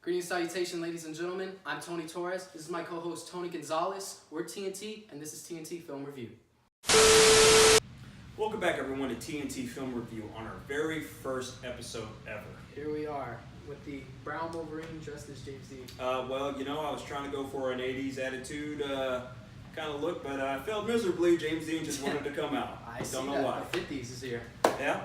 Greetings, salutation, ladies and gentlemen. I'm Tony Torres. This is my co-host Tony Gonzalez. We're TNT, and this is TNT Film Review. Welcome back, everyone, to TNT Film Review on our very first episode ever. Here we are with the brown Wolverine dressed as James Dean. Well, you know, I was trying to go for an 80s attitude kind of look, but I failed miserably. James Dean just wanted to come out. I don't know why. The 50s is here. Yeah.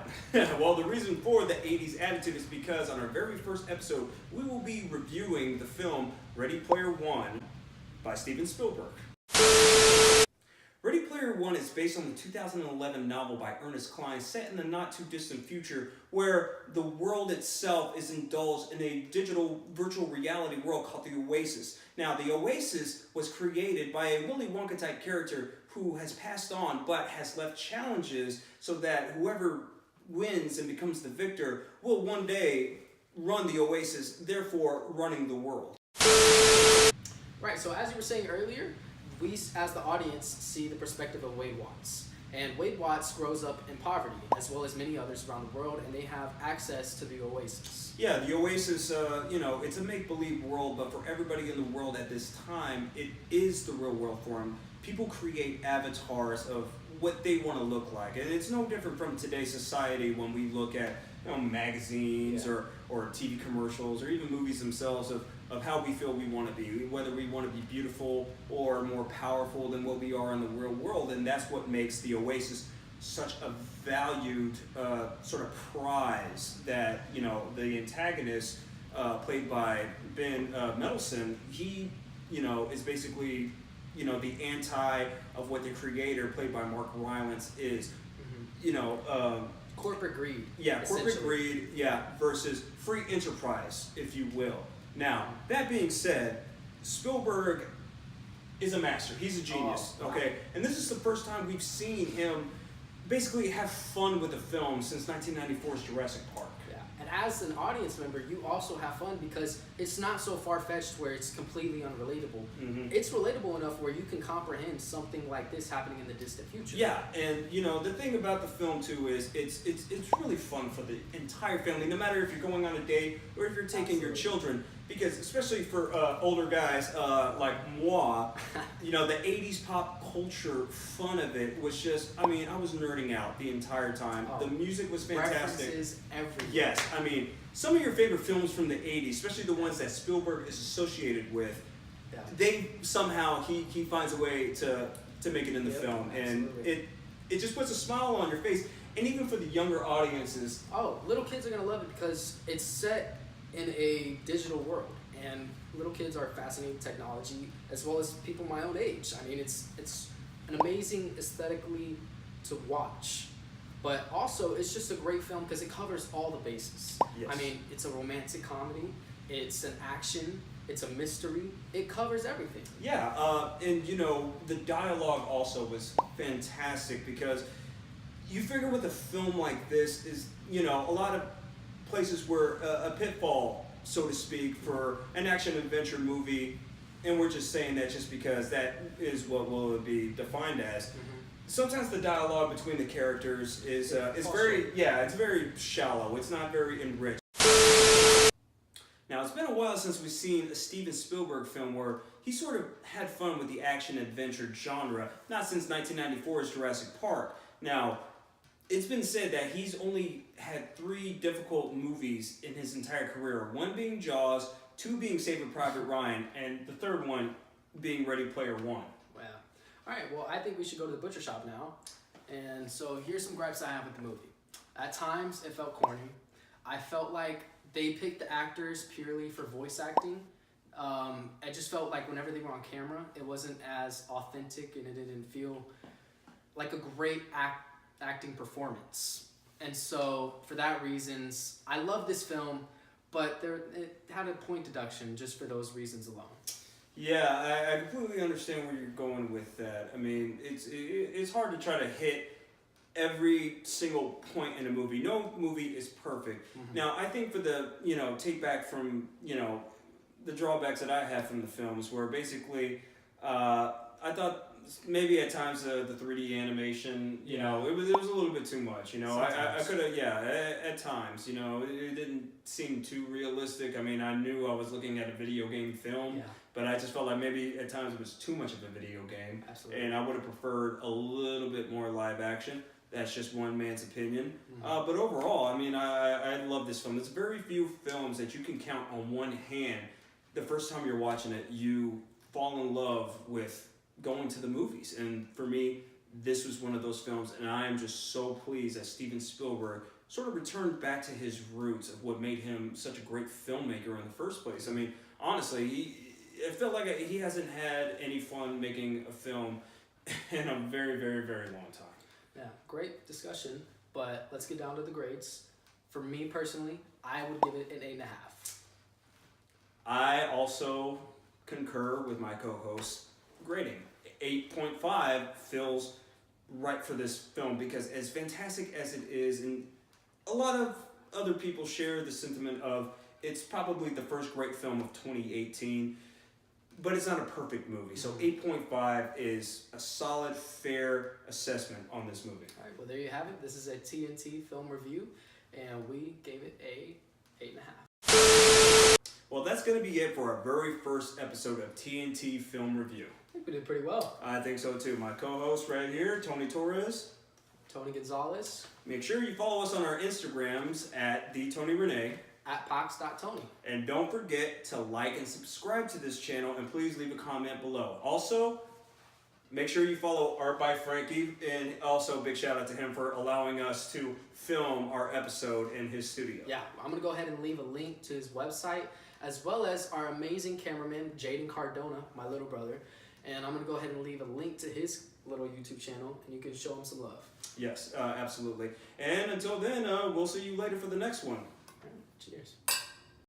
Well, the reason for the 80s attitude is because on our very first episode, we will be reviewing the film Ready Player One by Steven Spielberg. Ready Player One is based on the 2011 novel by Ernest Cline set in the not-too-distant future where the world itself is indulged in a digital virtual reality world called the Oasis. Now, the Oasis was created by a Willy Wonka-type character who has passed on but has left challenges so that whoever wins and becomes the victor will one day run the Oasis, therefore running the world. Right, so as you were saying earlier, we, as the audience, see the perspective of Wade Watts. And Wade Watts grows up in poverty, as well as many others around the world, and they have access to the Oasis. Yeah, the Oasis, it's a make-believe world, but for everybody in the world at this time, it is the real world for them. People create avatars of what they want to look like. And it's no different from today's society when we look at magazines or TV commercials or even movies themselves of how we feel we want to be, whether we want to be beautiful or more powerful than what we are in the real world. And that's what makes the Oasis such a valued sort of prize that, the antagonist, played by Ben Mendelsohn, he, is basically, the anti of what the creator, played by Mark Rylance, is. Corporate greed. Yeah, corporate greed, versus free enterprise, if you will. Now, that being said, Spielberg is a master. He's a genius, okay? And this is the first time we've seen him basically have fun with a film since 1994's Jurassic Park. Yeah, and as an audience member, you also have fun because it's not so far-fetched where it's completely unrelatable. Mm-hmm. It's relatable enough where you can comprehend something like this happening in the distant future. Yeah, and the thing about the film too is it's really fun for the entire family, no matter if you're going on a date or if you're taking your children. Because especially for older guys like moi, the 80s pop culture fun of it was just, I was nerding out the entire time. The music was fantastic. References everything. Yes, some of your favorite films from the 80s, especially the ones that Spielberg is associated with, they somehow, he finds a way to make it in the film. And it just puts a smile on your face. And even for the younger audiences. Oh, little kids are going to love it because it's set in a digital world, and little kids are fascinated with technology as well as people my own age. It's an amazing aesthetically to watch, but also it's just a great film because it covers all the bases. Yes. It's a romantic comedy, it's an action, it's a mystery, it covers everything. Yeah, and the dialogue also was fantastic because you figure with a film like this is, a lot of places where a pitfall, so to speak, for an action-adventure movie, and we're just saying that just because that is what will be defined as. Mm-hmm. Sometimes the dialogue between the characters is it's very shallow. It's not very enriched. Now, it's been a while since we've seen a Steven Spielberg film where he sort of had fun with the action-adventure genre, not since 1994's Jurassic Park. Now, it's been said that he's only had 3 difficult movies in his entire career. 1 being Jaws, 2 being Saving Private Ryan, and the 3rd one being Ready Player One. Wow. All right, well, I think we should go to the butcher shop now. And so here's some gripes I have with the movie. At times, it felt corny. I felt like they picked the actors purely for voice acting. I just felt like whenever they were on camera, it wasn't as authentic and it didn't feel like a great acting performance. And so for that reasons, I love this film, but it had a point deduction just for those reasons alone. Yeah, I completely understand where you're going with that. It's hard to try to hit every single point in a movie. No movie is perfect. Mm-hmm. Now, I think for the, take back from, the drawbacks that I have from the films where basically I thought maybe at times the 3D animation, you know, it was a little bit too much. You know, I could have, at times, you know, it didn't seem too realistic. I mean, I knew I was looking at a video game film, but I just felt like maybe at times it was too much of a video game. Absolutely. And I would have preferred a little bit more live action. That's just one man's opinion. But overall, I mean, I love this film. There's very few films that you can count on one hand. The first time you're watching it, you fall in love with going to the movies. And for me, this was one of those films, and I am just so pleased that Steven Spielberg sort of returned back to his roots of what made him such a great filmmaker in the first place. I mean, honestly, it felt like he hasn't had any fun making a film in a very, very, very long time. Yeah, great discussion, but let's get down to the grades. For me personally, I would give it an 8.5. I also concur with my co-host grading. 8.5 feels right for this film because as fantastic as it is, and a lot of other people share the sentiment of it's probably the first great film of 2018, but it's not a perfect movie. So 8.5 is a solid, fair assessment on this movie. All right, well, there you have it. This is a TNT film review, and we gave it a 8.5. Well, that's going to be it for our very first episode of TNT Film Review. I think we did pretty well. I think so too. My co-host right here, Tony Torres. Tony Gonzalez. Make sure you follow us on our Instagrams at TheTonyRenee. At pox.tony. And don't forget to like and subscribe to this channel, and please leave a comment below. Also, make sure you follow Art by Franky, and also big shout out to him for allowing us to film our episode in his studio. Yeah, I'm going to go ahead and leave a link to his website, as well as our amazing cameraman, Jayden Cardona, my little brother. And I'm going to go ahead and leave a link to his little YouTube channel, and you can show him some love. Yes, absolutely. And until then, we'll see you later for the next one.